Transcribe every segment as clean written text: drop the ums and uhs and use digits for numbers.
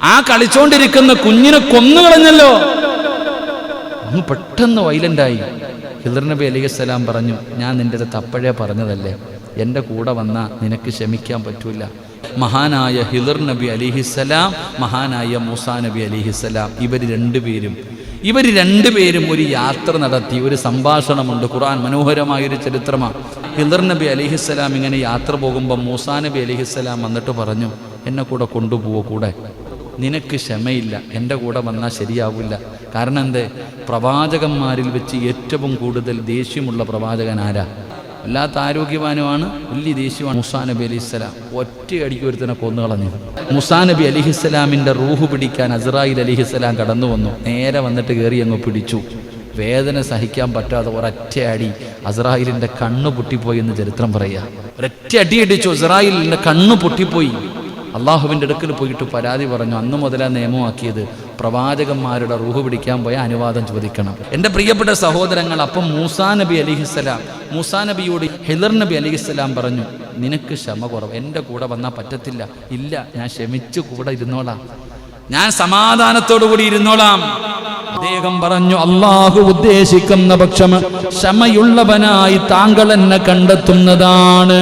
ആ കളിച്ചോണ്ടിരിക്കുന്ന കുഞ്ഞിനെ കൊന്നുകളഞ്ഞല്ലോ. അങ്ങ് പെട്ടെന്ന് വൈലന്റായി. ഹിദർ നബി അലൈഹിസ്സലാം പറഞ്ഞു, ഞാൻ നിന്റെ അടുത്ത് അപ്പോഴേ പറഞ്ഞതല്ലേ, എൻ്റെ കൂടെ വന്നാൽ നിനക്ക് ക്ഷമിക്കാൻ പറ്റൂല. മഹാനായ ഹിദർ നബി അലൈഹിസ്സലാം, മഹാനായ മൂസാ നബി അലൈഹിസ്സലാം, ഇവർ രണ്ടുപേരും ഒരു യാത്ര നടത്തി. ഒരു സംഭാഷണമുണ്ട്, ഖുർആൻ മനോഹരമായൊരു ചരിത്രമാണ്. ഹിദർ നബി അലൈഹിസ്സലാം ഇങ്ങനെ യാത്ര പോകുമ്പോൾ മൂസാ നബി അലൈഹിസ്സലാം വന്നിട്ട് പറഞ്ഞു, എന്നെ കൂടെ കൊണ്ടുപോവോ, കൂടെ നിനക്ക് ക്ഷമയില്ല, എൻ്റെ കൂടെ വന്നാൽ ശരിയാവില്ല. കാരണം എന്തേ, പ്രവാചകന്മാരിൽ വെച്ച് ഏറ്റവും കൂടുതൽ ദേഷ്യമുള്ള പ്രവാചകൻ ആരാ? അല്ലാത്ത ആരോഗ്യവാനുമാണ്, വലിയ ദേഷ്യമാണ് മൂസാ നബി അലൈഹിസ്സലാം. ഒറ്റയടിക്ക് ഒരുത്തനെ കൊന്നുകളഞ്ഞു. മൂസാ നബി അലൈഹിസ്സലാമിൻ്റെ റൂഹ് പിടിക്കാൻ അസ്രായീൽ അലൈഹിസ്സലാം കടന്നു വന്നു. നേരെ വന്നിട്ട് കയറി അങ്ങ് പിടിച്ചു. വേദന സഹിക്കാൻ പറ്റാതെ ഒരൊറ്റയടി അസ്രായീലിൻ്റെ കണ്ണ് പൊട്ടിപ്പോയി എന്ന് ചരിത്രം പറയുക. ഒരൊറ്റ അടി അടിച്ചു, അസ്രായീലിൻ്റെ കണ്ണ് പൊട്ടിപ്പോയി. അള്ളാഹുവിൻ്റെ അടുക്കൽ പോയിട്ട് പരാതി പറഞ്ഞു. അന്ന് മുതലാ നിയമമാക്കിയത്, പ്രവാചകന്മാരുടെ റൂഹ് പിടിക്കാൻ പോയ അനുവാദം ചോദിക്കണം. എൻ്റെ പ്രിയപ്പെട്ട സഹോദരങ്ങൾ, അപ്പം മൂസാ നബി നബിയോട് ഹിദർ നബി അലൈഹിസ്സലാം പറഞ്ഞു, നിനക്ക് ക്ഷമ കുറവ്, എൻ്റെ കൂടെ വന്നാൽ പറ്റത്തില്ല. ഇല്ല, ഞാൻ ക്ഷമിച്ചു കൂടെ ഇരുന്നോളാം, ഞാൻ സമാധാനത്തോടു കൂടി ഇരുന്നോളാം. അദ്ദേഹം പറഞ്ഞു, അള്ളാഹു ഉദ്ദേശിക്കുന്ന പക്ഷം ക്ഷമയുള്ളവനായി താങ്കൾ എന്നെ കണ്ടെത്തുന്നതാണ്.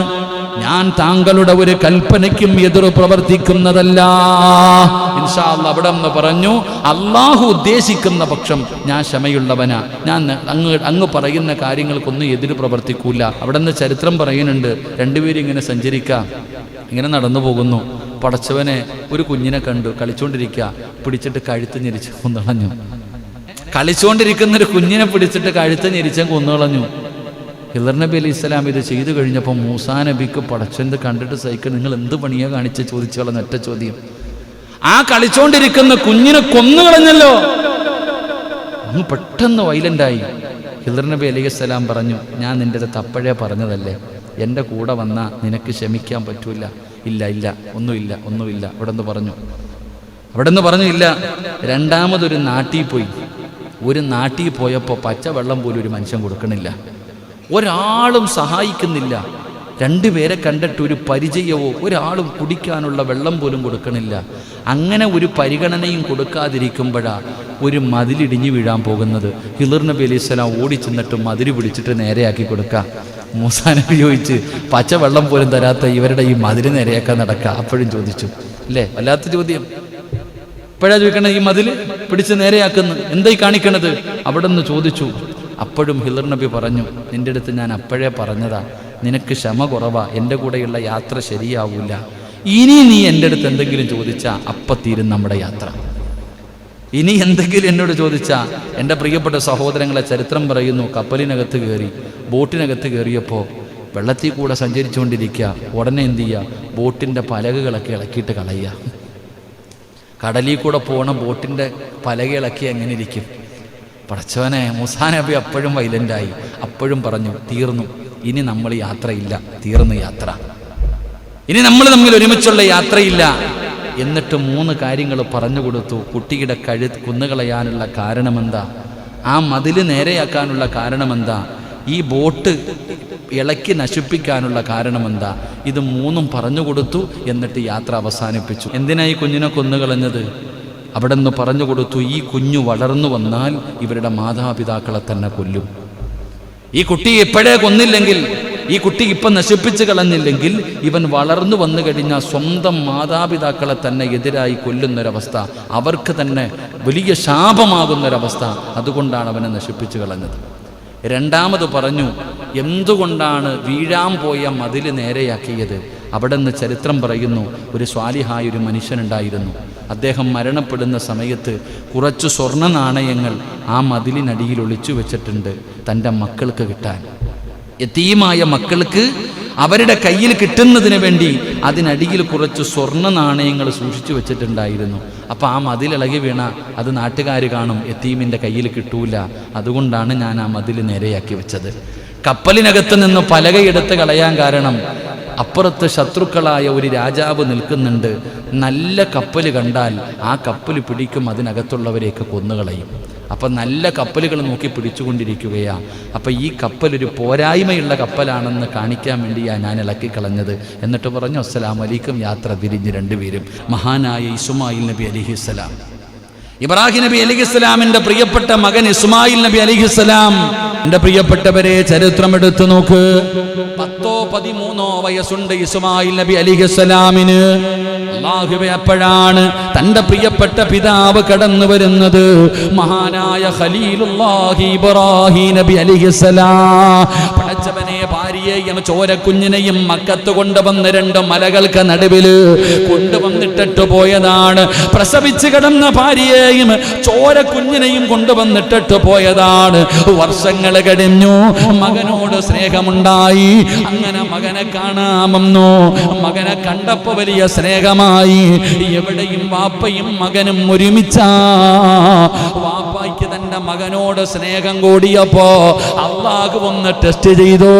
ഞാൻ താങ്കളുടെ ഒരു കൽപ്പനയ്ക്കും എതിർ പ്രവർത്തിക്കുന്നതല്ല. ഇൻഷാ അല്ലാഹ് അവിടെ നിന്ന് പറഞ്ഞു, അള്ളാഹു ഉദ്ദേശിക്കുന്ന പക്ഷം ഞാൻ ക്ഷമയുള്ളവനാ, ഞാൻ അങ്ങ് പറയുന്ന കാര്യങ്ങൾക്കൊന്നും എതിര് പ്രവർത്തിക്കൂല. അവിടെ നിന്ന് ചരിത്രം പറയുന്നുണ്ട്, രണ്ടുപേരും ഇങ്ങനെ സഞ്ചരിക്കാം, ഇങ്ങനെ നടന്നു പോകുന്നു. പടച്ചവനെ ഒരു കുഞ്ഞിനെ കണ്ടു, കളിച്ചോണ്ടിരിക്കുക, പിടിച്ചിട്ട് കഴുത്ത് ഞെരിച്ച് കൊന്നുകളഞ്ഞു. കളിച്ചോണ്ടിരിക്കുന്ന ഒരു കുഞ്ഞിനെ പിടിച്ചിട്ട് കഴുത്ത് ഞെരിച്ച് കൊന്നുകളഞ്ഞു. ഹിദർ നബി അലൈഹി സ്വലാം ഇത് ചെയ്തു കഴിഞ്ഞപ്പോൾ മൂസാ നബിക്ക് പടച്ചവനെ കണ്ടിട്ട് സഹിക്കാൻ, നിങ്ങൾ എന്ത് പണിയാ കാണിച്ച് ചോദിച്ചു കളഞ്ഞ ഒറ്റ ചോദ്യം. ആ കളിച്ചോണ്ടിരിക്കുന്ന കുഞ്ഞിനെ കൊന്നുകളഞ്ഞല്ലോ. അങ്ങ് പെട്ടെന്ന് വൈലന്റായി. ഹിദർ നബി അലൈഹി സ്വലാം പറഞ്ഞു, ഞാൻ നിന്റെ അടുത്ത് അപ്പോഴേ പറഞ്ഞതല്ലേ, എൻ്റെ കൂടെ വന്നാൽ നിനക്ക് ക്ഷമിക്കാൻ പറ്റൂല. ഇല്ല, ഒന്നുമില്ല. അവിടെ നിന്ന് പറഞ്ഞു ഇല്ല. രണ്ടാമതൊരു നാട്ടിൽ പോയി. ഒരു നാട്ടിൽ പോയപ്പോൾ പച്ചവെള്ളം പോലും ഒരു മനുഷ്യൻ കൊടുക്കണില്ല, ഒരാളും സഹായിക്കുന്നില്ല. രണ്ടുപേരെ കണ്ടിട്ട് ഒരു പരിചയമോ ഒരാളും കുടിക്കാനുള്ള വെള്ളം പോലും കൊടുക്കണില്ല. അങ്ങനെ ഒരു പരിഗണനയും കൊടുക്കാതിരിക്കുമ്പോഴാണ് ഒരു മതിലിടിഞ്ഞു വീഴാൻ പോകുന്നത്. ഹിദർ നബി അലൈഹി സ്വലാം ഓടി ചെന്നിട്ട് മതിൽ പിടിച്ചിട്ട് നേരെയാക്കി കൊടുക്കുക. മൂസാ നബി ചോദിച്ച്, പച്ചവെള്ളം പോലും തരാത്ത ഇവരുടെ ഈ മതിൽ നേരെയാക്കാൻ നടക്കുക. അപ്പോഴും ചോദിച്ചു, അല്ലേ, വല്ലാത്ത ചോദ്യം. ഇപ്പോഴാ ചോദിക്കണത്, ഈ മതിൽ പിടിച്ച് നേരെയാക്കുന്നു, എന്തായി കാണിക്കണത്? അവിടെ നിന്ന് ചോദിച്ചു. അപ്പോഴും ഹിദർ നബി പറഞ്ഞു, നിന്റെ അടുത്ത് ഞാൻ അപ്പോഴേ പറഞ്ഞതാ, നിനക്ക് ക്ഷമ കുറവാ, എൻ്റെ കൂടെയുള്ള യാത്ര ശരിയാവൂല. ഇനി നീ എൻ്റെ അടുത്ത് എന്തെങ്കിലും ചോദിച്ചാൽ അപ്പം തീരും നമ്മുടെ യാത്ര. ഇനി എന്തെങ്കിലും എന്നോട് ചോദിച്ചാൽ, എൻ്റെ പ്രിയപ്പെട്ട സഹോദരങ്ങളെ, ചരിത്രം പറയുന്നു, കപ്പലിനകത്ത് കയറി, ബോട്ടിനകത്ത് കയറിയപ്പോൾ വെള്ളത്തിൽ കൂടെ സഞ്ചരിച്ചുകൊണ്ടിരിക്കുക. ഉടനെ എന്ത് ചെയ്യുക, ബോട്ടിൻ്റെ പലകകളൊക്കെ ഇളക്കിയിട്ട് കളയുക. കടലിൽ കൂടെ പോണ ബോട്ടിൻ്റെ പലക ഇളക്കി എങ്ങനെ ഇരിക്കും? പടച്ചവനെ, മൂസാ നബി അപ്പോഴും വൈലൻ്റായി. അപ്പോഴും പറഞ്ഞു, തീർന്നു, ഇനി നമ്മൾ യാത്രയില്ല, തീർന്നു യാത്ര, ഇനി നമ്മൾ തമ്മിൽ ഒരുമിച്ചുള്ള യാത്രയില്ല. എന്നിട്ട് 3 കാര്യങ്ങൾ പറഞ്ഞു കൊടുത്തു. കുട്ടിയുടെ കുന്നുകളയാനുള്ള കാരണമെന്താ? ആ മതിൽ നേരെയാക്കാനുള്ള കാരണമെന്താ? ഈ ബോട്ട് ഇളക്കി നശിപ്പിക്കാനുള്ള കാരണമെന്താ? ഇത് 3 പറഞ്ഞു കൊടുത്തു. എന്നിട്ട് യാത്ര അവസാനിപ്പിച്ചു. എന്തിനായി കുഞ്ഞിനെ കൊന്നുകളഞ്ഞത്? അവിടെ നിന്ന് പറഞ്ഞു കൊടുത്തു, ഈ കുഞ്ഞു വളർന്നു വന്നാൽ ഇവരുടെ മാതാപിതാക്കളെ തന്നെ കൊല്ലും. ഈ കുട്ടി ഇപ്പോഴേ കൊന്നില്ലെങ്കിൽ, ഈ കുട്ടി ഇപ്പം നശിപ്പിച്ച് കളഞ്ഞില്ലെങ്കിൽ, ഇവൻ വളർന്നു വന്നു കഴിഞ്ഞാൽ സ്വന്തം മാതാപിതാക്കളെ തന്നെ എതിരായി കൊല്ലുന്നൊരവസ്ഥ, അവർക്ക് തന്നെ വലിയ ശാപമാകുന്നൊരവസ്ഥ. അതുകൊണ്ടാണ് അവനെ നശിപ്പിച്ച് കളഞ്ഞത്. രണ്ടാമത് പറഞ്ഞു, എന്തുകൊണ്ടാണ് വീഴാൻ പോയ മതിൽ നേരെയാക്കിയത്? അവിടെ നിന്ന് ചരിത്രം പറയുന്നു, ഒരു സ്വാലിഹായൊരു മനുഷ്യനുണ്ടായിരുന്നു. അദ്ദേഹം മരണപ്പെടുന്ന സമയത്ത് കുറച്ച് സ്വർണ്ണ നാണയങ്ങൾ ആ മതിലിനടിയിൽ ഒളിച്ചു വെച്ചിട്ടുണ്ട്, തൻ്റെ മക്കൾക്ക് കിട്ടാൻ. യതീമായ മക്കൾക്ക് അവരുടെ കയ്യിൽ കിട്ടുന്നതിന് വേണ്ടി അതിനടിയിൽ കുറച്ച് സ്വർണ്ണ നാണയങ്ങൾ സൂക്ഷിച്ചു വെച്ചിട്ടുണ്ടായിരുന്നു. അപ്പോൾ ആ മതിലിളകി വീണ അത് നാട്ടുകാർ കാണും, യതീമിൻ്റെ കയ്യിൽ കിട്ടൂല. അതുകൊണ്ടാണ് ഞാൻ ആ മതിൽ നേരെയാക്കി വെച്ചത്. കപ്പലിനകത്ത് നിന്ന് പലകയെടുത്ത് കളയാൻ കാരണം, അപ്പുറത്ത് ശത്രുക്കളായ ഒരു രാജാവ് നിൽക്കുന്നുണ്ട്. നല്ല കപ്പൽ കണ്ടാൽ ആ കപ്പൽ പിടിക്കും, അതിനകത്തുള്ളവരെയൊക്കെ കൊന്നുകളയും. അപ്പം നല്ല കപ്പലുകൾ നോക്കി പിടിച്ചുകൊണ്ടിരിക്കുകയാണ്. അപ്പം ഈ കപ്പലൊരു പോരായ്മയുള്ള കപ്പലാണെന്ന് കാണിക്കാൻ വേണ്ടിയാണ് ഞാൻ ഇളക്കിക്കളഞ്ഞത്. എന്നിട്ട് പറഞ്ഞു അസ്സലാമു അലൈക്കും. യാത്ര തിരിഞ്ഞ് രണ്ടുപേരും. മഹാനായ ഇസ്മായിൽ നബി അലൈഹിസ്സലാം, ഇബ്രാഹിം നബി അലൈഹിസ്സലാമിന്റെ പ്രിയപ്പെട്ട മകൻ ഇസ്മായിൽ നബി അലൈഹിസ്സലാം. എന്റെ പ്രിയപ്പെട്ടവരെ, ചരിത്രം എടുത്തു നോക്ക്. 10-13 വയസ്സുണ്ട് ഇസ്മായിൽ നബി അലൈഹിസ്സലാമിന്. അല്ലാഹുവേ, അപ്പോഴാണ് തന്റെ പ്രിയപ്പെട്ട പിതാവ് കടന്നു വരുന്നത്. മഹാനായ ഖലീലുല്ലാഹി ഇബ്രാഹിം നബി അലൈഹിസ്സലാം. പടച്ചവനെ, ഭാര്യയെയും ചോരക്കുഞ്ഞിനെയും മക്കത്ത് കൊണ്ടുവന്ന് 2 മലകൾക്ക് നടുവിൽ കൊണ്ടുവന്നിട്ടിട്ട് പോയതാണ്. പ്രസവിച്ച് കിടന്ന ഭാര്യയെയും ചോരക്കുഞ്ഞിനെയും കൊണ്ടുവന്നിട്ടിട്ട് പോയതാണ്. വർഷങ്ങൾ കഴിഞ്ഞു, മകനോട് സ്നേഹമുണ്ടായി. അങ്ങനെ മകനെ കാണാമെന്നോ, മകനെ കണ്ടപ്പോ വലിയ സ്നേഹമായി. എവിടെയും വാപ്പയും മകനും ഒരുമിച്ചാ. വാപ്പയ്ക്ക് തന്റെ മകനോട് സ്നേഹം കൂടിയപ്പോ അല്ലാഹു ഒന്ന് ടെസ്റ്റ് ചെയ്തു.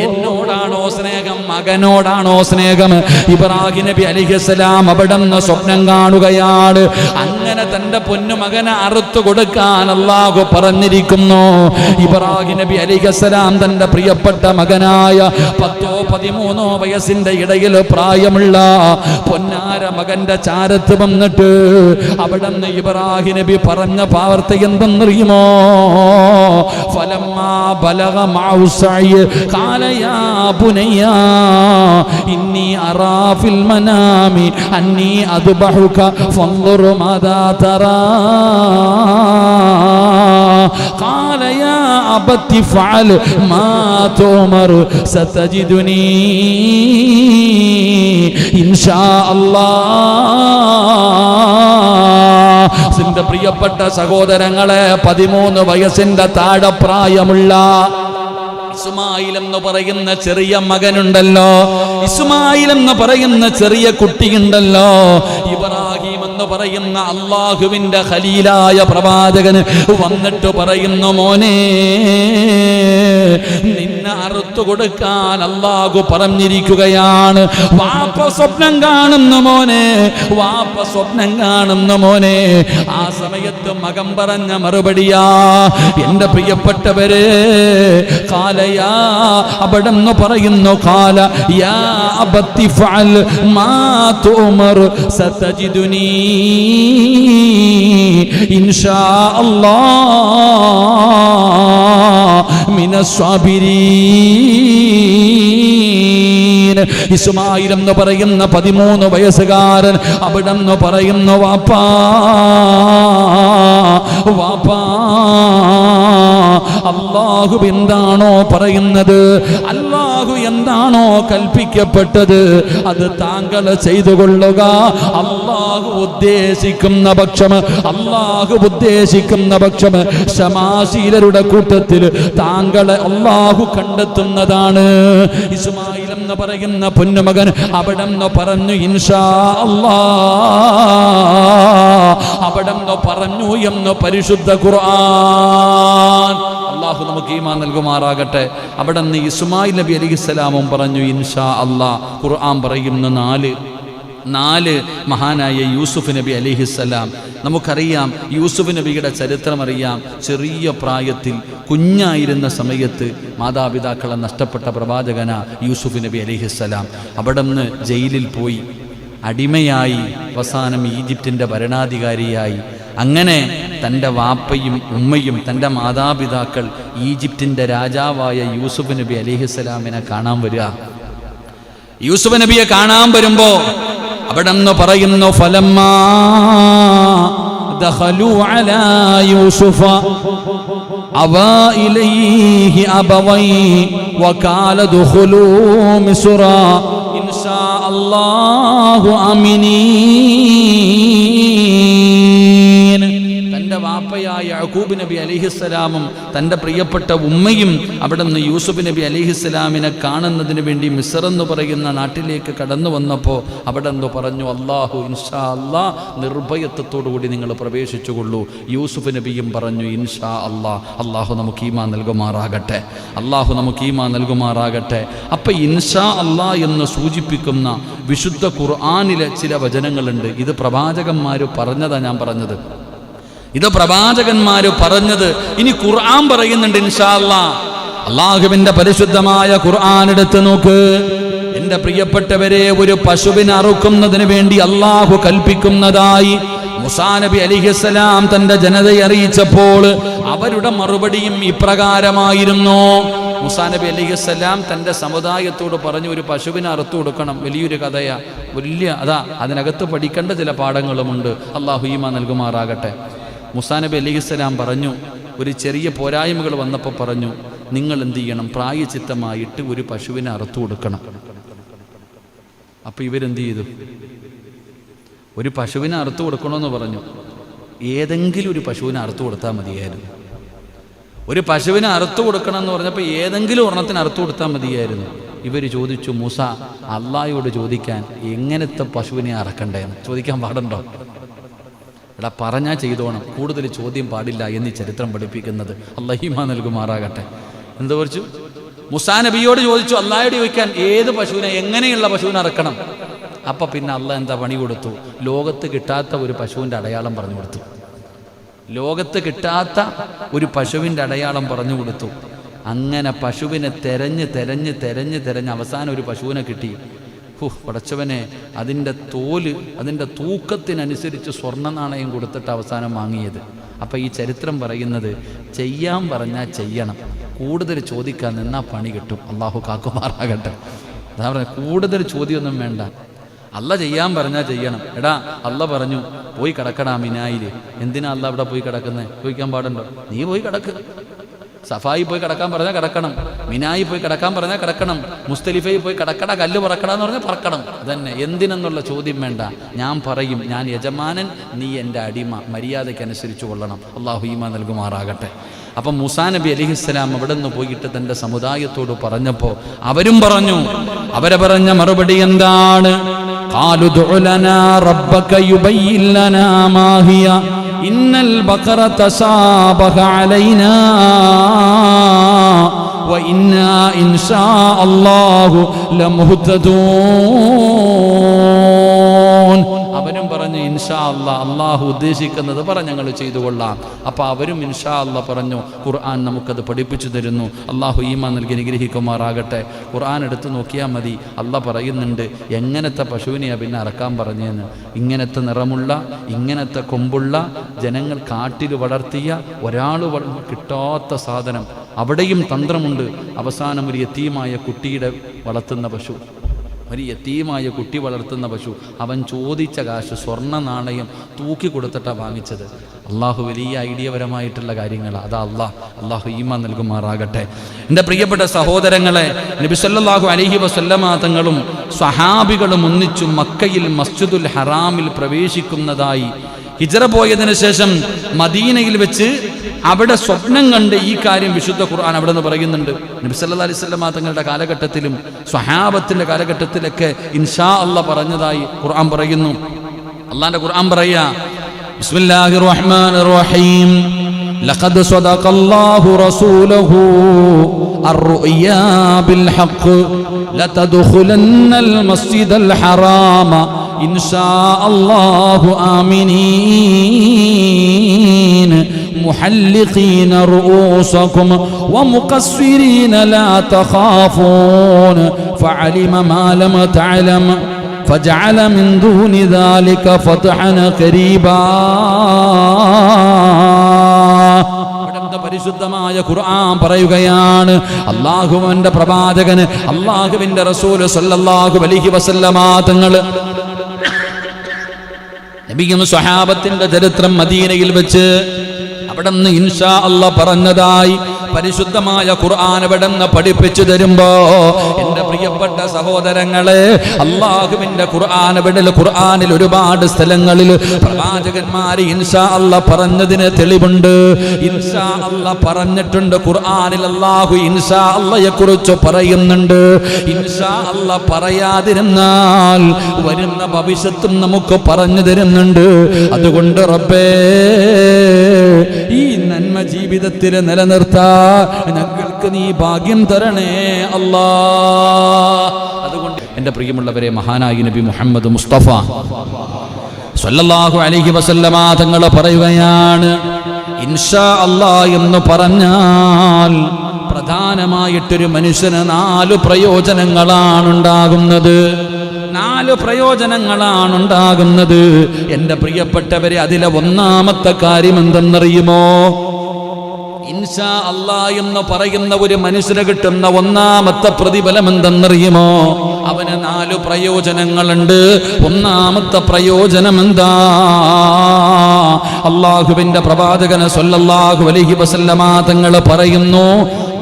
എന്നോടാണോ സ്നേഹം, മകനോടാണോ സ്നേഹം? ഇബ്രാഹിം നബി അലൈഹിസ്സലാം അവിടെ നിന്ന് സ്വപ്നം കാണുകയാണ്. അങ്ങനെ തന്റെ പൊന്നുമകനെ അറുത്തു കൊടുക്കാൻ അല്ലാഹു പറഞ്ഞിരിക്കുന്നു. ഇബ്രാഹിം നബി അലൈഹിസ്സലാം തന്റെ പ്രിയപ്പെട്ട മകനായ 10-13 വയസ്സിന്റെ ഇടയിൽ പ്രായമുള്ള പൊന്നാര മകന്റെ ചാരത്ത് വന്നിട്ട് അവിടെ നിന്ന് ഇബ്രാഹിം നബി പറഞ്ഞ പാവർത്തി എന്തെന്നറിയുമോ? ഫലമ്മാ ബലഗ മഅഹു സഅയ് ഖാല യാ ബുനയ്യ ഇന്നി അറാ ഫിൽ മനാമി അന്നി അദ്ബഹുക ഫൻദുർ മാദാ തറാ ഖാല യാ അബത്തി ഫഅൽ മാ തുമർ സതജിദുനി ഇൻഷാ അല്ലാഹ്. പ്രിയപ്പെട്ട സഹോദരങ്ങളെ, 13 വയസ്സിന്റെ താഴെ പ്രായമുള്ള ഇസ്മായിൽ എന്ന് പറയുന്ന ചെറിയ മകനുണ്ടല്ലോ, ഇസ്മായിൽ എന്ന് പറയുന്ന ചെറിയ കുട്ടിയുണ്ടല്ലോ, ഇബ്രാഹിം എന്ന് പറയുന്ന അല്ലാഹുവിന്റെ ഖലീലായ പ്രവാചകന് വന്നിട്ട് പറയുന്നു, മോനെ, നിന്നെ അറുത്തു കൊടുക്കാൻ അല്ലാഹു പറഞ്ഞിരിക്കുകയാണ്. വാപ്പ സ്വപ്നം കാണുന്നു മോനെ, വാപ്പ സ്വപ്നം കാണുന്നു മോനെ. ആ സമയത്ത് മകൻ പറഞ്ഞ മറുപടിയാ, എന്റെ പ്രിയപ്പെട്ടവരെ, കാലയാ അവിടെന്ന് പറയുന്നു, കാല യാ അബത്തി ഫഅൽ മാ തുമർ സതജിദുനി ഇൻഷാ അല്ലാഹ് മിനസ് സാബിരീൻ. ഇസ്മായിൽ എന്ന് പറയുന്ന 13 വയസ്സുകാരൻ അവിടെന്ന് പറയുന്നു, വാപ്പാ വാപ്പാ, അല്ലാഹു എന്താണോ പറയുന്നത്, അല്ലാഹു എന്താണോ കൽപ്പിക്കപ്പെട്ടത്, അത് താങ്കൾ ചെയ്തു കൊള്ളുക. അല്ലാഹു ഉദ്ദേശിക്കുന്ന പക്ഷം, അല്ലാഹു ഉദ്ദേശിക്കുന്ന പക്ഷം ശമാശീലരുടെ കൂട്ടത്തിൽ താങ്കളെ അല്ലാഹു കണ്ടെത്തുന്നതാണ്. ഇസ്മായിൽ എന്ന് പറയുന്ന പൊന്നുമകൻ അവിടെ നിന്ന് പറഞ്ഞു, ഇൻഷാ അല്ലാഹ്. അവിടെ നിന്ന് പറഞ്ഞു എന്ന് പരിശുദ്ധ ഖുർആൻ. അല്ലാഹു നമുക്ക് ഈമാൻ നൽകുമാറാകട്ടെ. അവിടെ നിന്ന് ഇസ്മായിൽ നബി അലൈഹിസ്സലാമും പറഞ്ഞു, ഇൻഷാ അല്ലാഹ്. ഖുർആൻ പറയുന്ന 4 മഹാനായ യൂസുഫ് നബി അലൈഹിസ്സലാം. നമുക്കറിയാം, യൂസുഫ് നബിയുടെ ചരിത്രം അറിയാം. ചെറിയ പ്രായത്തിൽ കുഞ്ഞായിരുന്ന സമയത്ത് മാതാപിതാക്കളെ നഷ്ടപ്പെട്ട പ്രവാചകന യൂസുഫ് നബി അലൈഹിസ്സലാം. അവിടെ നിന്ന് ജയിലിൽ പോയി അടിമയായി, അവസാനം ഈജിപ്തിൻ്റെ ഭരണാധികാരിയായി. അങ്ങനെ തൻ്റെ വാപ്പയും ഉമ്മയും തൻ്റെ മാതാപിതാക്കൾ ഈജിപ്തിൻ്റെ രാജാവായ യൂസുഫ് നബി അലൈഹിസ്സലാമിനെ കാണാൻ വരിക. യൂസുഫ് നബിയെ കാണാൻ വരുമ്പോ അവിടെ നിന്ന് പറയുന്നു, ഫലമ്മാ ദഖലു അലാ യൂസുഫ അവാ ഇലൈഹി അബവൈ വകാല ദഖുലൂ മിസ്റ ഇൻഷാ അല്ലാഹു ആമിനീൻ. തൻ്റെ വാപ്പയായ യഅ്കൂബ് നബി അലൈഹിസ്സലാമും തൻ്റെ പ്രിയപ്പെട്ട ഉമ്മയും അവിടെ നിന്ന് യൂസുഫ് നബി അലൈഹിസ്സലാമിനെ കാണുന്നതിന് വേണ്ടി മിസ്ർ എന്ന് പറയുന്ന നാട്ടിലേക്ക് കടന്നു വന്നപ്പോൾ അവിടെ നിന്ന് പറഞ്ഞു, അല്ലാഹു ഇൻഷാ അല്ലാഹ്, നിർഭയത്വത്തോടുകൂടി നിങ്ങൾ പ്രവേശിച്ചുകൊള്ളൂ. യൂസുഫ് നബിയും പറഞ്ഞു, ഇൻഷാ അല്ലാഹ്. അല്ലാഹു നമുക്ക് ഈമാൻ നൽകുമാറാകട്ടെ, അല്ലാഹു നമുക്ക് ഈമാൻ നൽകുമാറാകട്ടെ. അപ്പം ഇൻഷാ അല്ലാഹ് എന്ന് സൂചിപ്പിക്കുന്ന വിശുദ്ധ ഖുർആനിലെ ചില വചനങ്ങളുണ്ട്. ഇത് പ്രവാചകന്മാർ പറഞ്ഞതാണ് ഞാൻ പറഞ്ഞത്. ഇത് പ്രവാചകന്മാര് പറഞ്ഞത്. ഇനി ഖുർആൻ പറയുന്നുണ്ട് ഇൻഷാ അല്ലാഹ്. അല്ലാഹുവിന്റെ പരിശുദ്ധമായ ഖുർആൻ എടുത്ത് നോക്ക് എന്റെ പ്രിയപ്പെട്ടവരെ. ഒരു പശുവിനെ അറുക്കുന്നതിന് വേണ്ടി അല്ലാഹു കൽപ്പിക്കുന്നതായി മൂസാ നബി അലൈഹിസ്സലാം തന്റെ ജനതയെ അറിയിച്ചപ്പോൾ അവരുടെ മറുപടിയും ഇപ്രകാരമായിരുന്നു. മൂസാ നബി അലൈഹിസ്സലാം തന്റെ സമുദായത്തോട് പറഞ്ഞു, ഒരു പശുവിനെ അറുത്തു കൊടുക്കണം. വലിയൊരു കഥയാ, അതിനകത്ത് പഠിക്കേണ്ട ചില പാഠങ്ങളുമുണ്ട്. അല്ലാഹു ഈമാൻ നൽകുമാറാകട്ടെ. മൂസാ നബി അലൈഹിസ്സലാം പറഞ്ഞു, ഒരു ചെറിയ പോരായ്മകൾ വന്നപ്പോൾ പറഞ്ഞു, നിങ്ങൾ എന്ത് ചെയ്യണം, പ്രായച്ചിത്തമായിട്ട് ഒരു പശുവിനെ അറുത്തു കൊടുക്കണം. അപ്പൊ ഇവരെന്ത് ചെയ്തു? ഒരു പശുവിനെ അറുത്തു കൊടുക്കണമെന്ന് പറഞ്ഞു. ഏതെങ്കിലും ഒരു പശുവിനെ അറുത്തു കൊടുത്താൽ മതിയായിരുന്നു. ഒരു പശുവിനെ അറുത്തു കൊടുക്കണം എന്ന് പറഞ്ഞപ്പോൾ ഏതെങ്കിലും ഒരെണ്ണത്തിന് അറുത്തു കൊടുത്താൽ മതിയായിരുന്നു. ഇവർ ചോദിച്ചു, മൂസ അള്ളാഹയോട് ചോദിക്കാൻ എങ്ങനത്തെ പശുവിനെ അറക്കണ്ടേന്ന് ചോദിക്കാൻ പാടുണ്ടോ? എടാ പറഞ്ഞാൽ ചെയ്തോണം, കൂടുതൽ ചോദ്യം പാടില്ല എന്ന് ചരിത്രം പഠിപ്പിക്കുന്നത്. അല്ലാഹു ഈമാൻ നൽകുമാറാകട്ടെ. എന്താ പറഞ്ഞു? മൂസാ നബിയോട് ചോദിച്ചു, അള്ളാഹയോട് ചോദിക്കാൻ ഏത് പശുവിനെ, എങ്ങനെയുള്ള പശുവിനെ അറക്കണം. അപ്പം പിന്നെ അള്ളാഹ് എന്താ പണി കൊടുത്തു? ലോകത്ത് കിട്ടാത്ത ഒരു പശുവിൻ്റെ അടയാളം പറഞ്ഞു കൊടുത്തു. ലോകത്ത് കിട്ടാത്ത ഒരു പശുവിൻ്റെ അടയാളം പറഞ്ഞു കൊടുത്തു. അങ്ങനെ പശുവിനെ തെരഞ്ഞ് അവസാനം ഒരു പശുവിനെ കിട്ടി. പടച്ചവനെ, അതിൻ്റെ തൂക്കത്തിനനുസരിച്ച് സ്വർണ്ണ നാണയം കൊടുത്തിട്ട് അവസാനം വാങ്ങിയത്. അപ്പം ഈ ചരിത്രം പറയുന്നത്, ചെയ്യാൻ പറഞ്ഞാൽ ചെയ്യണം, കൂടുതൽ ചോദിക്കാൻ നിന്നാൽ പണി കിട്ടും. അള്ളാഹു കാക്കുമാറാകട്ടെ. അതാ പറഞ്ഞ, കൂടുതൽ ചോദ്യമൊന്നും വേണ്ട. അല്ല ചെയ്യാൻ പറഞ്ഞാൽ ചെയ്യണം. എടാ അല്ല പറഞ്ഞു പോയി കിടക്കടാ മിനായിൽ. എന്തിനാ അല്ല അവിടെ പോയി കിടക്കുന്നത്? ചോദിക്കാൻ പാടുണ്ടോ? നീ പോയി കിടക്ക്. സഫായി പോയി കിടക്കാൻ പറഞ്ഞാൽ കിടക്കണം, മിനായി പോയി കിടക്കാൻ പറഞ്ഞാൽ കിടക്കണം, മുസ്തലിഫയിൽ പോയി കിടക്കട, കല്ല് പറക്കട എന്ന് പറഞ്ഞാൽ പറക്കണം. അതന്നെ. എന്തിനെന്നുള്ള ചോദ്യം വേണ്ട. ഞാൻ പറയും, ഞാൻ യജമാനൻ, നീ എൻ്റെ അടിമ, മര്യാദയ്ക്കനുസരിച്ച് കൊള്ളണം. അല്ലാഹു ഈമാൻ നൽകുമാറാകട്ടെ. അപ്പം മൂസാ നബി അലൈഹിസ്സലാം അവിടെ നിന്ന് പോയിട്ട് തൻ്റെ സമുദായത്തോട് പറഞ്ഞപ്പോൾ അവരും പറഞ്ഞു. അവരെ പറഞ്ഞ മറുപടി എന്താണ്? ഖാലു ദുഉ ലനാ റബ്ബക യുബയ്യിൻ ലനാ മാ ഹിയ ഇന്നൽ ബഖറ തസാബഹ അലൈനാ വ ഇന്നാ ഇൻഷാ അല്ലാഹു ലമുഹ്തദൂൻ. അവരും പറഞ്ഞു, ഇൻഷാ അല്ലാഹ്, അള്ളാഹു ഉദ്ദേശിക്കുന്നത് ഞങ്ങൾ ചെയ്തു കൊള്ളാം. അപ്പോൾ അവരും ഇൻഷാ അല്ലാഹ് പറഞ്ഞു. ഖുർആൻ നമുക്കത് പഠിപ്പിച്ചു തരുന്നു. അള്ളാഹു ഈമാൻ നൽകി അനുഗ്രഹിക്കുമാറാകട്ടെ. ഖുർആൻ എടുത്ത് നോക്കിയാൽ മതി. അള്ളാഹ് പറയുന്നുണ്ട് എങ്ങനത്തെ പശുവിനെയാണ് പിന്നെ അറക്കാൻ പറഞ്ഞതെന്ന്. ഇങ്ങനത്തെ നിറമുള്ള, ഇങ്ങനത്തെ കൊമ്പുള്ള, ജനങ്ങൾ കാട്ടിൽ വളർത്തിയ, ഒരാൾ കിട്ടാത്ത സാധനം. അവിടെയും തന്ത്രമുണ്ട്. അവസാനം ഒരു യതീമായ കുട്ടിയുടെ വളർത്തുന്ന പശു, ഒരു യതീമായ കുട്ടി വളർത്തുന്ന പശു, അവൻ ചോദിച്ച കാശ്, സ്വർണ്ണ നാണയം തൂക്കി കൊടുത്തിട്ടാണ് വാങ്ങിച്ചത്. അള്ളാഹു വലിയ ഐഡിയപരമായിട്ടുള്ള കാര്യങ്ങളാണ്. അതാ അള്ളാഹു ഈമാൻ നൽകുമാറാകട്ടെ. എൻ്റെ പ്രിയപ്പെട്ട സഹോദരങ്ങളെ, നബി സല്ലല്ലാഹു അലൈഹി വസല്ലമ തങ്ങളും സ്വഹാബികളും ഒന്നിച്ചു മക്കയിൽ മസ്ജിദുൽ ഹറാമിൽ പ്രവേശിക്കുന്നതായി ഹിജ്റ പോയതിനു ശേഷം മദീനയിൽ വെച്ച് അവിടെ സ്വപ്നം കണ്ട് ഈ കാര്യം വിശുദ്ധ ഖുർആൻ അവിടെ നിന്ന് പറയുന്നുണ്ട്. നബി സല്ലല്ലാഹു അലൈഹി വസല്ലം തങ്ങളുടെ കാലഘട്ടത്തിലും സ്വഹാബത്തിന്റെ കാലഘട്ടത്തിലൊക്കെ ഇൻഷാ അല്ലാഹ് പറഞ്ഞതായി ഖുർആൻ പറയുന്നു. അല്ലാഹുവിന്റെ ഖുർആൻ പറയാ, ബിസ്മില്ലാഹിർ റഹ്മാനിർ റഹീം, ലഖദ് സദഖല്ലാഹു റസൂലഹു അർറുയാ ബിൽ ഹഖ് ലതദ്ഖുലന്നൽ മസ്ജിദൽ ഹറാമ ഇൻഷാ അല്ലാഹു ആമിനീൻ محلقين رؤوسكم ومقصرين لا تخافون فعلم ما لم تعلم فجعل من دون ذلك فتحا قريبا. പരിശുദ്ധമായ ഖുർആൻ പറയുകയാണ്, അല്ലാഹുവിന്റെ പ്രവാചകന്, അല്ലാഹുവിന്റെ റസൂൽ സല്ലല്ലാഹു അലൈഹി വസല്ലമ തങ്ങൾ നബിയും സ്വഹാബത്തിന്റെ ചരിത്രം മദീനയിൽ വെച്ച് അവിടെ നിന്ന് ഇൻഷാ അല്ലാഹ് പറഞ്ഞതായി പരിശുദ്ധമായ ഖുർആൻ അവിടെ നിന്ന് പഠിപ്പിച്ചു തരുമ്പോ, എൻ്റെ പ്രിയപ്പെട്ട സഹോദരങ്ങളെ, അല്ലാഹുവിന്റെ ഖുർആനിൽ ഒരുപാട് സ്ഥലങ്ങളിൽ പ്രവാചകന്മാര് ഇൻഷാ അല്ലാഹ് പറഞ്ഞതിന് തെളിവുണ്ട്. ഇൻഷാ അല്ലാഹ് പറഞ്ഞിട്ടുണ്ട്. ഖുർആനിൽ അല്ലാഹു ഇൻഷാ അല്ലാഹയെ കുറിച്ച് പറയുന്നുണ്ട്. ഇൻഷാ അല്ലാഹ് പറയാതിരുന്നാൽ വരുന്ന ഭവിഷ്യത്തും നമുക്ക് പറഞ്ഞു തരുന്നുണ്ട്. അതുകൊണ്ട് റബ്ബേ, ഈ നന്മ ജീവിതത്തിൽ നിലനിർത്താൻ ഞങ്ങൾക്ക് നീ ഭാഗ്യം തരണേ അല്ലാ. അതുകൊണ്ട് എൻ്റെ പ്രിയമുള്ളവരെ, മഹാനായി നബി മുഹമ്മദ് മുസ്തഫ സല്ലല്ലാഹു അലൈഹി വസല്ലമ തങ്ങൾ പറയുകയാണ്, ഇൻഷാ അല്ലാഹ് എന്ന് പറഞ്ഞാൽ പ്രധാനമായിട്ടൊരു മനുഷ്യന് 4 പ്രയോജനങ്ങളാണുണ്ടാകുന്നത്. 4 പ്രയോജനങ്ങളാണുണ്ടാകുന്നത്. എൻ്റെ പ്രിയപ്പെട്ടവരെ, അതിലെ ഒന്നാമത്തെ കാര്യം എന്തെന്നറിയുമോ? ഇൻഷാ അല്ലാഹ് എന്ന് പറയുന്ന ഒരു മനുഷ്യന് കിട്ടുന്ന ഒന്നാമത്തെ പ്രതിഫലം എന്തെന്നറിയുമോ? അവന് 4 പ്രയോജനങ്ങളുണ്ട്. ഒന്നാമത്തെ പ്രയോജനം എന്താ? അല്ലാഹുവിൻ്റെ പ്രവാചകൻ സല്ലല്ലാഹു അലൈഹി വസല്ലമ തങ്ങൾ പറയുന്നു,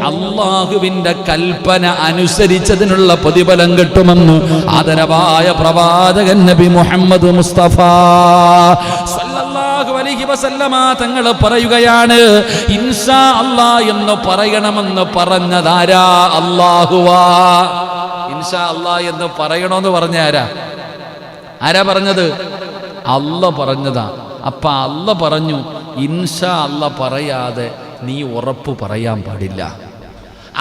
അല്ലാഹുവിൻ്റെ കൽപ്പന അനുസരിച്ചതിനുള്ള പ്രതിഫലം കിട്ടുമെന്ന് ആദരവായ പ്രവാചകൻ നബി മുഹമ്മദ് മുസ്തഫ സല്ലല്ലാഹു അലൈഹി വസല്ലമ തങ്ങൾ പറയുകയാണ്, ഇൻഷാ അല്ലാഹ് എന്ന് പറയണമെന്ന് പറഞ്ഞതാരാ? അല്ലാഹുവാ. ഇൻഷാ അല്ലാഹ് എന്ന് പറയണമെന്ന് പറഞ്ഞ ആരാ പറഞ്ഞത്? അല്ലാഹ് പറഞ്ഞതാ. അപ്പൊ അല്ലാഹ് പറഞ്ഞു, ഇൻഷാ അല്ലാഹ് പറയാതെ നീ ഉറപ്പ് പറയാൻ പാടില്ല.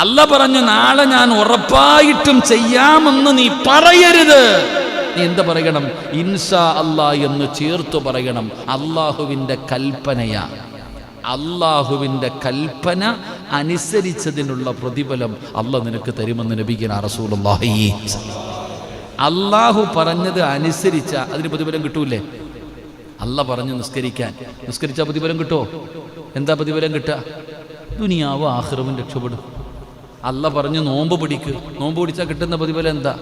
അല്ലാഹ് പറഞ്ഞു, നാളെ ഞാൻ ഉറപ്പായിട്ടും ചെയ്യാമെന്ന് നീ പറയരുത്. നീ എന്ത് പറയണം? ഇൻഷാ അല്ലാഹ് എന്ന് ചേർത്ത് പറയണം. അല്ലാഹുവിൻ്റെ കൽപ്പനയാ. അല്ലാഹുവിൻ്റെ കൽപ്പന അനുസരിച്ചതിനുള്ള പ്രതിഫലം അല്ലാഹ് നിനക്ക് തരുമെന്ന് നബിയുനാ റസൂലുള്ളാഹി. അല്ലാഹു പറഞ്ഞത് അനുസരിച്ച അതിന് പ്രതിഫലം കിട്ടൂലേ? അല്ലാഹ് പറഞ്ഞു നിസ്കരിച്ചാൽ പ്രതിഫലം കിട്ടുമോ? എന്താ പ്രതിഫലം കിട്ടുക? ദുനിയാവും ആഖിറവും രക്ഷപ്പെടും. അല്ലാഹ് പറഞ്ഞു നോമ്പ് പിടിച്ചാൽ കിട്ടുന്ന പ്രതിഫലം എന്താ?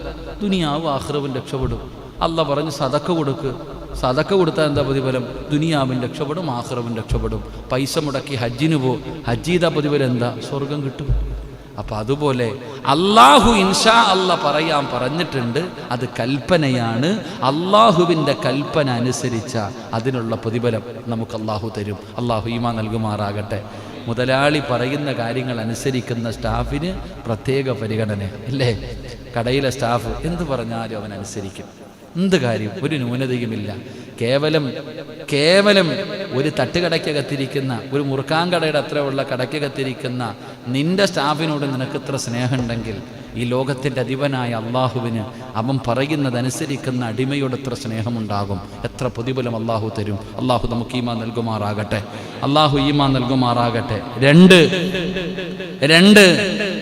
ദുനിയാവും ആഖിറവും രക്ഷപ്പെടും. അല്ലാഹ് പറഞ്ഞു സദക്ക കൊടുത്താൽ എന്താ പ്രതിഫലം? ദുനിയാവും രക്ഷപ്പെടും, ആഖിറവും രക്ഷപ്പെടും. പൈസ മുടക്കി ഹജ്ജിന് ഹജ്ജ് ചെയ്ത പ്രതിഫലം എന്താ? സ്വർഗം കിട്ടും. അപ്പം അതുപോലെ അല്ലാഹു ഇൻഷാ അല്ലാഹ് പറയാൻ പറഞ്ഞിട്ടുണ്ട്. അത് കൽപ്പനയാണ്. അല്ലാഹുവിൻ്റെ കൽപ്പന അനുസരിച്ച അതിനുള്ള പ്രതിഫലം നമുക്ക് അല്ലാഹു തരും. അല്ലാഹു ഈമാൻ നൽകുമാറാകട്ടെ. മുതലാളി പറയുന്ന കാര്യങ്ങൾ അനുസരിക്കുന്ന സ്റ്റാഫിന് പ്രത്യേക പരിഗണന ഇല്ലേ? കടയിലെ സ്റ്റാഫ് എന്ത് പറഞ്ഞാലും അവൻ അനുസരിക്കും. എന്ത് കാര്യം ഒരു ന്യൂനതയുമില്ല. കേവലം ഒരു തട്ടുകടയ്ക്കകത്തിരിക്കുന്ന ഒരു മുറുക്കാൻ കടയുടെ അത്ര ഉള്ള കടയ്ക്കകത്തിരിക്കുന്ന നിന്റെ സ്റ്റാഫിനോട് നിനക്ക് ഇത്ര സ്നേഹമുണ്ടെങ്കിൽ ഈ ലോകത്തിൻ്റെ അധിപനായ അള്ളാഹുവിന് അവൻ പറയുന്നതനുസരിക്കുന്ന അടിമയോട് എത്ര സ്നേഹമുണ്ടാകും, എത്ര പ്രതിഫലം അള്ളാഹു തരും. അള്ളാഹു നമുക്ക് ഈമാൻ നൽകുമാറാകട്ടെ. രണ്ട്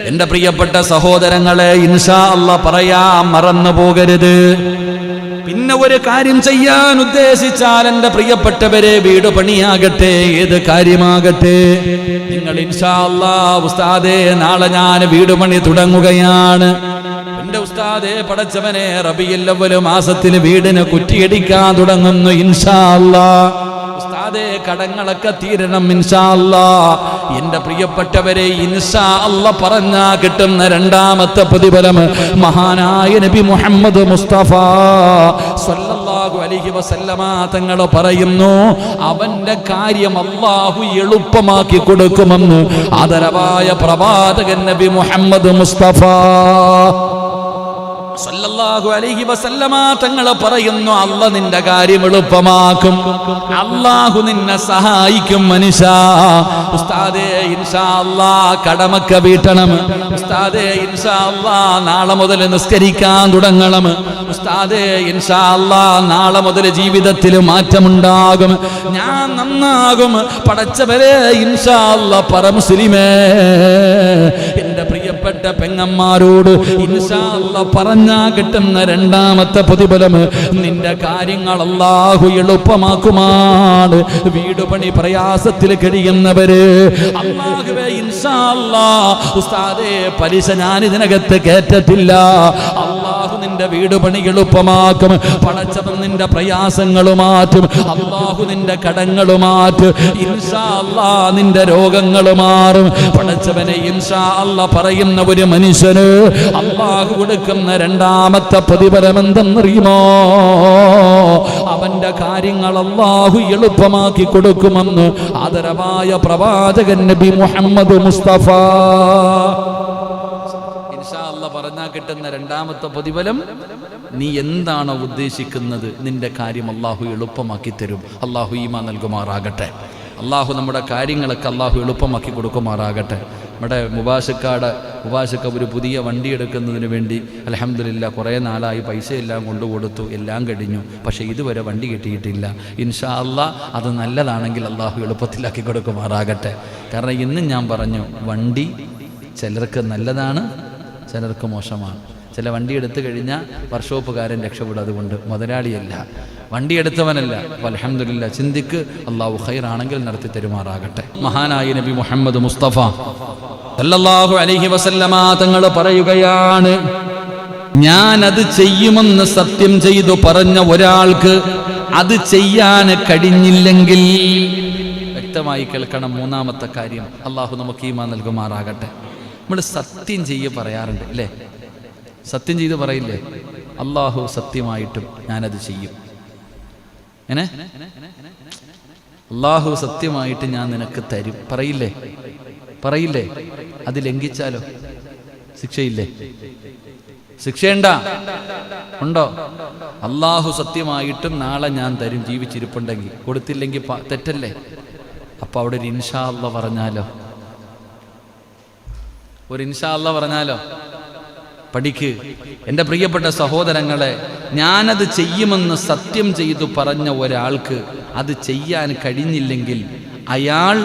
എൻ്റെ പ്രിയപ്പെട്ട സഹോദരങ്ങളെ, ഇൻഷാ അല്ലാഹ് പറയാൻ മറന്നു പോകരുത്. പിന്നെ ഒരു കാര്യം ചെയ്യാൻ ഉദ്ദേശിച്ചാൽ എൻ്റെ പ്രിയപ്പെട്ടവരെ, വീട് പണിയാകട്ടെ, ഏത് കാര്യമാകട്ടെ, നിങ്ങൾ ഇൻഷാ അല്ലാഹ് ഉസ്താദേ നാളെ ഞാൻ വീട് പണി തുടങ്ങുകയാണ്. എൻ്റെ ഉസ്താദേ പടച്ചവനെ, റബീഉൽ അവ്വൽ മാസത്തിൽ വീടിന് കുറ്റിയടിക്കാൻ തുടങ്ങുന്നു ഇൻഷാ അല്ലാഹ്. ഉസ്താദേ കടങ്ങളൊക്കെ തീരണം ഇൻഷാ അല്ലാഹ്. എൻ്റെ പ്രിയപ്പെട്ടവരെ, ഇൻഷാ അല്ലാഹ് പറഞ്ഞാ കിട്ടുന്ന രണ്ടാമത്തെ പ്രതിഫലം മഹാനായ നബി മുഹമ്മദ് മുസ്തഫ സല്ലല്ലാഹു അലൈഹി വസല്ലമ തങ്ങൾ പറയുന്നു, അവന്റെ കാര്യം അല്ലാഹു എളുപ്പമാക്കി കൊടുക്കുമെന്ന് ആദരവായ പ്രവാചകൻ നബി മുഹമ്മദ് മുസ്തഫ സല്ലല്ലാഹു അലൈഹി വസല്ലമ തങ്ങൾ പറയുന്നു, അല്ലാഹ് നിന്റെ കാര്യം എളുപ്പമാക്കും, അല്ലാഹു നിന്നെ സഹായിക്കും. മനുഷ്യ ഉസ്താദേ ഇൻഷാ അല്ലാഹ് കടമൊക്കെ വീട്ടണം, ഉസ്താദേ ഇൻഷാ അല്ലാഹ് നാളെ മുതൽ നിസ്കരിക്കാൻ തുടങ്ങണം, ഉസ്താദേ ഇൻഷാ അല്ലാഹ് നാളെ മുതൽ ജീവിതത്തിൽ മാറ്റമുണ്ടാകും, ഞാൻ നന്നാകും, പടച്ചവരെ ഇൻഷാ അല്ലാഹ് പറ മുസ്ലിമേ. എൻ്റെ പ്രിയപ്പെട്ട പെങ്ങന്മാരോട് ഇൻഷാ അല്ലാഹ് പറഞ്ഞ കിട്ടുന്ന രണ്ടാമത്തെ പ്രതിഫലം നിന്റെ കാര്യങ്ങൾ അല്ലാഹു എളുപ്പമാക്കുമാണ്. വീട് പണി പ്രയാസത്തിൽ കഴിയുന്നവര് അല്ലാഹുവേ ഇൻഷാ അല്ലാഹ് ഉസ്താദേ പലിശ ഞാൻ ഇതിനകത്ത് കേറ്റത്തില്ല, അല്ലാഹു നിന്റെ വീട് പണി എളുപ്പമാക്കും, പടച്ചവൻ നിന്റെ പ്രയാസങ്ങൾ മാറ്റും, അല്ലാഹു നിന്റെ കടങ്ങൾ മാറ്റും, ഇൻഷാ അല്ലാഹ് നിന്റെ രോഗങ്ങൾ മാറും. പടച്ചവനെ ഇൻഷാ അല്ലാഹ് പറയുന്ന ഒരു മനുഷ്യന് അല്ലാഹു കൊടുക്കുന്ന രണ്ടാമത്തെ പ്രതിഫലം എന്തെന്നറിയുമോ? അവന്റെ കാര്യങ്ങൾ അല്ലാഹു എളുപ്പമാക്കി കൊടുക്കുമെന്ന് ആദരവായ പ്രവാചകൻ നബി മുഹമ്മദ് മുസ്തഫ ഇൻഷാ അല്ലാഹ് പറഞ്ഞാൽ കിട്ടുന്ന രണ്ടാമത്തെ പ്രതിഫലം, നീ എന്താണോ ഉദ്ദേശിക്കുന്നത് നിന്റെ കാര്യം അല്ലാഹു എളുപ്പമാക്കി തരും. അല്ലാഹു ഈമാൻ നൽകുമാറാകട്ടെ. അള്ളാഹു നമ്മുടെ കാര്യങ്ങളൊക്കെ അള്ളാഹു എളുപ്പമാക്കി കൊടുക്കുമാറാകട്ടെ. നമ്മുടെ മുബാശക്ക ഒരു പുതിയ വണ്ടി എടുക്കുന്നതിന് വേണ്ടി അൽഹംദുലില്ലാ കുറേ നാളായി പൈസ എല്ലാം കൊണ്ടുകൊടുത്തു, എല്ലാം കഴിഞ്ഞു. പക്ഷേ ഇതുവരെ വണ്ടി കിട്ടിയിട്ടില്ല. ഇൻഷാ അള്ളാ അത് നല്ലതാണെങ്കിൽ അള്ളാഹു എളുപ്പത്തിലാക്കി കൊടുക്കുമാറാകട്ടെ. കാരണം ഇന്നും ഞാൻ പറഞ്ഞു, വണ്ടി ചിലർക്ക് നല്ലതാണ്, ചിലർക്ക് മോശമാണ്. ചില വണ്ടി എടുത്തു കഴിഞ്ഞാൽ വർക്ക്ഷോപ്പുകാരൻ രക്ഷപ്പെടും, അതുകൊണ്ട് മുതലാളിയല്ല, വണ്ടി എടുത്തവനല്ല. അപ്പോൾ അൽഹംദുലില്ലാ ചിന്തിക്ക്, അള്ളാഹു ഖൈറാണെങ്കിൽ നടത്തി തരുമാറാകട്ടെ. മഹാനായ നബി മുഹമ്മദ് മുസ്തഫ സല്ലല്ലാഹു അലൈഹി വസല്ലമ തങ്ങൾ പറയുകയാണ്, ഞാനത് ചെയ്യുമെന്ന് സത്യം ചെയ്തു പറഞ്ഞ ഒരാൾക്ക് അത് ചെയ്യാൻ കഴിഞ്ഞില്ലെങ്കിൽ, വ്യക്തമായി കേൾക്കണം. മൂന്നാമത്തെ കാര്യം, അള്ളാഹു നമുക്ക് ഈമാൻ നൽകുമാറാകട്ടെ. നമ്മൾ സത്യം പറയാറുണ്ട് അല്ലേ? സത്യം ചെയ്ത് പറയില്ലേ? അള്ളാഹു സത്യമായിട്ടും ഞാനത് ചെയ്യും. അള്ളാഹു സത്യമായിട്ട് ഞാൻ നിനക്ക് തരും പറയില്ലേ? അത് ലംഘിച്ചാലോ ശിക്ഷയില്ലേ? ശിക്ഷയുണ്ടോ? ഉണ്ടോ? അള്ളാഹു സത്യമായിട്ടും നാളെ ഞാൻ തരും ജീവിച്ചിരിപ്പുണ്ടെങ്കിൽ, കൊടുത്തില്ലെങ്കിൽ തെറ്റല്ലേ? അപ്പൊ അവിടെ ഒരു ഇൻഷാ അല്ലാഹ് പറഞ്ഞാലോ? പഠിക്ക് എൻ്റെ പ്രിയപ്പെട്ട സഹോദരങ്ങളെ, ഞാനത് ചെയ്യുമെന്ന് സത്യം ചെയ്തു പറഞ്ഞ ഒരാൾക്ക് അത് ചെയ്യാൻ കഴിഞ്ഞില്ലെങ്കിൽ അയാൾ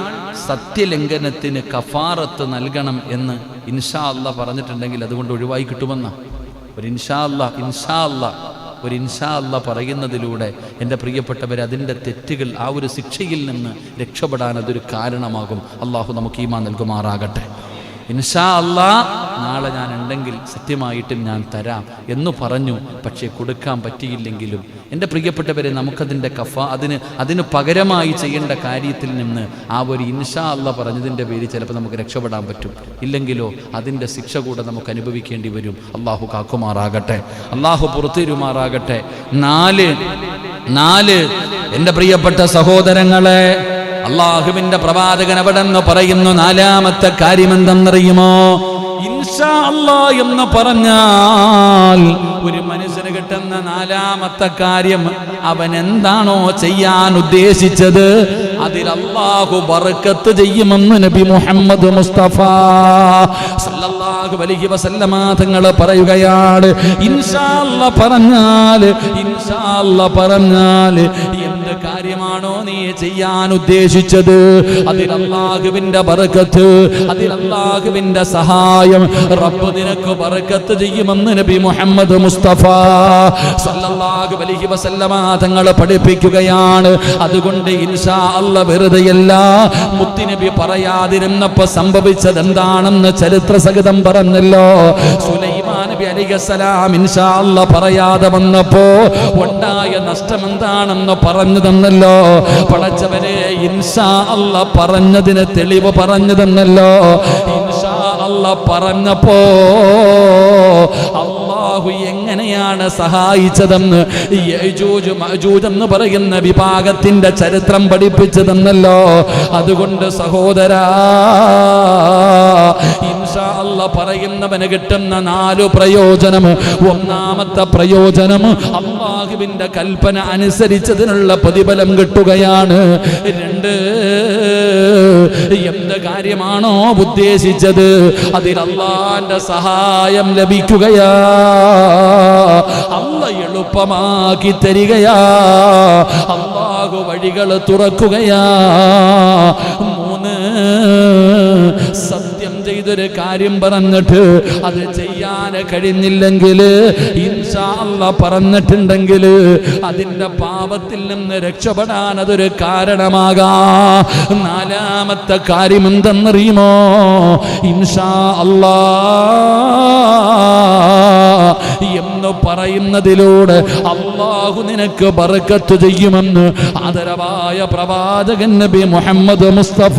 സത്യലംഘനത്തിന് കഫാറത്ത് നൽകണം എന്ന് ഇൻഷാ അല്ലാഹ് പറഞ്ഞിട്ടുണ്ടെങ്കിൽ അതുകൊണ്ട് ഒഴിവായി കിട്ടുമെന്ന ഒരു ഇൻഷാ അല്ലാഹ് പറയുന്നതിലൂടെ എൻ്റെ പ്രിയപ്പെട്ടവരെ അതിൻ്റെ തെറ്റുകൾ, ആ ഒരു ശിക്ഷയിൽ നിന്ന് രക്ഷപ്പെടാൻ അതൊരു കാരണമാകും. അള്ളാഹു നമുക്ക് ഈമാൻ നൽകുമാറാകട്ടെ. ഇൻഷാ അല്ലാഹ് നാളെ ഞാൻ ഉണ്ടെങ്കിൽ സത്യമായിട്ടും ഞാൻ തരാം എന്ന് പറഞ്ഞു. പക്ഷേ കൊടുക്കാൻ പറ്റിയില്ലെങ്കിലും എൻ്റെ പ്രിയപ്പെട്ടവരെ, നമുക്കതിൻ്റെ അതിന് പകരമായി ചെയ്യേണ്ട കാര്യത്തിൽ നിന്ന് ആ ഒരു ഇൻഷാ അല്ലാഹ് പറഞ്ഞതിൻ്റെ പേരിൽ ചിലപ്പോൾ നമുക്ക് രക്ഷപ്പെടാൻ പറ്റും. ഇല്ലെങ്കിലോ അതിൻ്റെ ശിക്ഷ കൂടെ നമുക്ക് അനുഭവിക്കേണ്ടി വരും. അള്ളാഹു കാക്കുമാറാകട്ടെ, അള്ളാഹു പുറത്തിരുമാറാകട്ടെ. നാല് എൻ്റെ പ്രിയപ്പെട്ട സഹോദരങ്ങളെ, അള്ളാഹുവിന്റെ പ്രവാചകൻ അവിടെ നിന്ന് പറയുന്നു, നാലാമത്തെ കാര്യം എന്തെന്നറിയുമോ? ഇൻഷാ അല്ലാഹ് എന്ന് പറഞ്ഞാൽ ഒരു മനുഷ്യന് കിട്ടുന്ന നാലാമത്തെ കാര്യം, അവൻ എന്താണോ ചെയ്യാൻ ഉദ്ദേശിച്ചത് അതിൽ അല്ലാഹു ബർക്കത്ത് ചെയ്യുമെന്ന് നബി മുഹമ്മദ് മുസ്തഫ സല്ലല്ലാഹു അലൈഹി വസല്ലമ തങ്ങൾ പറയുകയാണ്. ഇൻഷാ അല്ലാഹ് പറഞ്ഞാൽ എന്ത് കാര്യമാണോ നീ ചെയ്യാൻ ഉദ്ദേശിച്ചത് അതിൽ അല്ലാഹുവിന്റെ ബർക്കത്ത്, അതിൽ അല്ലാഹുവിന്റെ സഹായം റബ്ബ് നിനക്ക് ബർക്കത്ത് ചെയ്യുമെന്ന് നബി മുഹമ്മദ് മുസ്തഫ സല്ലല്ലാഹു അലൈഹി വസല്ലമ തങ്ങൾ പഠിപ്പിക്കുകയാണ്. അതുകൊണ്ട് ഇൻഷാ അല്ലാഹ് വെറുതെയല്ല. മുത്തുനബി പറയാതിരുന്നപ്പോൾ സംഭവിച്ചത് എന്താണെന്ന് ചരിത്ര സഹിതം പറഞ്ഞല്ലോ. സുലൈമാൻ നബി അലൈഹിസ്സലാം ഇൻഷാ അല്ലാഹ് പറയാതെ വന്നപ്പോ ഉണ്ടായ നഷ്ടം എന്താണെന്ന് പറഞ്ഞു തന്നല്ലോ. പടച്ചവനെ, ഇൻഷാ അല്ലാഹ് പറഞ്ഞതിന് തെളിവ് പറഞ്ഞു തന്നല്ലോ. ഇൻഷാ അല്ലാഹ് പറഞ്ഞപ്പോ അല്ലാഹു എങ്ങനെയാണ് സഹായിച്ചതെന്ന് യജൂജ് മഅജൂജ് എന്ന് പറയുന്ന വിഭാഗത്തിന്റെ ചരിത്രം പഠിപ്പിച്ചു തന്നല്ലോ. അതുകൊണ്ട് സഹോദരാ, ഇൻഷാ അല്ലാഹ് പറയുന്നവന് കിട്ടുന്ന 4 പ്രയോജനം. ഒന്നാമത്തെ പ്രയോജനം, അല്ലാഹുവിന്റെ കൽപ്പന അനുസരിച്ചതിനുള്ള പ്രതിഫലം കിട്ടുകയാണ്. 2, എന്ത് കാര്യമാണോ ഉദ്ദേശിച്ചത് അതിൽ അല്ലാഹുവിന്റെ സഹായം ലഭിക്കുകയാ, അല്ലാഹ് എളുപ്പമാക്കി തരികയാ, അല്ലാഹു വഴികൾ തുറക്കുകയാ. 3, സത്യം ചെയ്തൊരു കാര്യം പറഞ്ഞിട്ട് അത് ചെയ്യാൻ കഴിഞ്ഞില്ലെങ്കിൽ ഇൻഷാ അല്ലാഹ് പറഞ്ഞിട്ടുണ്ടെങ്കിൽ അതിന്റെ പാപത്തിൽ നിന്ന് രക്ഷപ്പെടാൻ അതൊരു കാരണമാകാം. 4ാമത്തെ കാര്യം എന്തെന്നറിയുമോ? ഇൻഷാ അല്ലാഹ് എന്ന് പറയുന്നതിലൂടെ അല്ലാഹു നിനക്ക് ബർക്കത്ത് ചെയ്യുമെന്ന് ആദരവായ പ്രവാചകൻ നബി മുഹമ്മദ് മുസ്തഫ